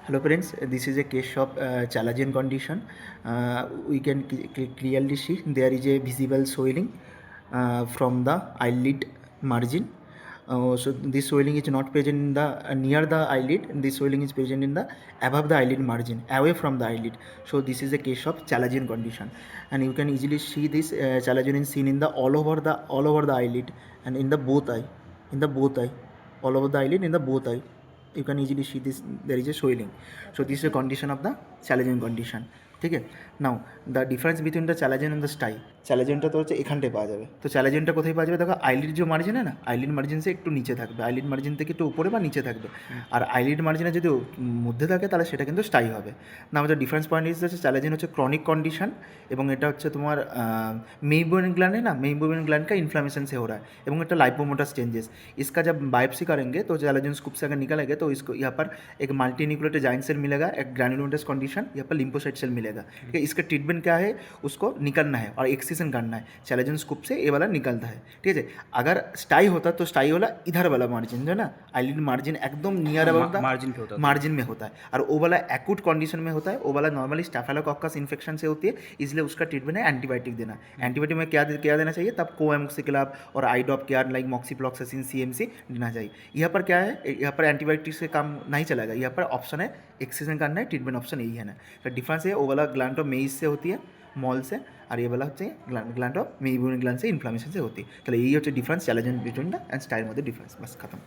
Hello friends, this is a case of chalazion condition. We can clearly see there is a visible swelling from the eyelid margin. So this swelling is not present in the near the eyelid. This swelling is present in the above the eyelid margin, away from the eyelid. So this is a case of chalazion condition, and you can easily see this chalazion is seen in the all over the eyelid and in the both eye, all over the eyelid in the both eye. You can easily see this, there is a swelling. So this is a condition of the chalazion condition. ঠিক আছে, now the difference between the chalazion and the stye. চ্যালাজিয়নটা তো হচ্ছে এখানটায় পাওয়া যাবে, তো চ্যালাজিয়নটা কোথায় পাওয়া যাবে? দেখো আইলিড যে মার্জিন না, আইলিড মার্জিন সে একটু নিচে থাকবে, আইলিড মার্জিন থেকে একটু উপরে বা নিচে থাকবে। আর আইলিড মার্জিনে যদি মধ্যে থাকে তাহলে সেটা কিন্তু স্টাই হবে না। আমাদের ডিফারেন্স পয়েন্ট হচ্ছে চ্যালাজিয়ন হচ্ছে ক্রনিক কন্ডিশন এবং এটা হচ্ছে তোমার मेम्ब्रेन ग्लैंड है ना, मेम्ब्रेन ग्लैंड का इन्फ्लामेशन से हो रहा है এবং এটা लाइपोमोटस चेंजेस। इसका जब बायोप्सी करेंगे तो चैलाजियन स्कूप से अगर निकलेगा तो इसको यहाँ पर एक मल्टी न्यूक्लियोटाइड जाइंट सेल मिलेगा, एक ग्रैन्युलोमैटस कंडीशन, यहाँ पर लिम्फोसाइट सेल मिलेगा। ठीक है, इसका ट्रीटमेंट क्या है? उसको निकलना है और एक्सीजन करना है। चैलाजियन स्कूप से ये वाला निकलता है। ठीक है, अगर स्टाई होता तो स्टाई वाला इधर वाला मार्जिन जो है ना, आईलिड मार्जिन एकदम नियर अबाउट मार्जिन में होता है, और वो वाला एक्यूट कंडीशन में होता है। वो वाला नॉर्मली स्टाफिलोकोकस इन्फेक्शन से होती है, इसलिए उसका ट्रीटमेंट है एंटीबायोटिक देना। एंटीबायोटिक में क्या देना चाहिए? तब कोएमोक्सिक्लाब और आईडॉप केयर लाइक मॉक्सीफ्लॉक्सासिन सीएमसी देना चाहिए। यहाँ पर क्या है? यहाँ पर एंटीबायोटिक से काम नहीं चलेगा, यहाँ पर ऑप्शन है एक्सीजन करना है, ट्रीटमेंट ऑप्शन यही है ना। तो डिफरेंस है, वो वाला ग्लैंड ऑफ मेइज से होती है, मॉल से, और ये वाला হচ্ছে গ্ল্যান্ড অফ মেইবোনিক গ্ল্যান্ড से इन्फ्लामेशन से होती है। তাহলে এই হচ্ছে difference challenge between the and style মধ্যে ডিফারেন্স, বাস খতম।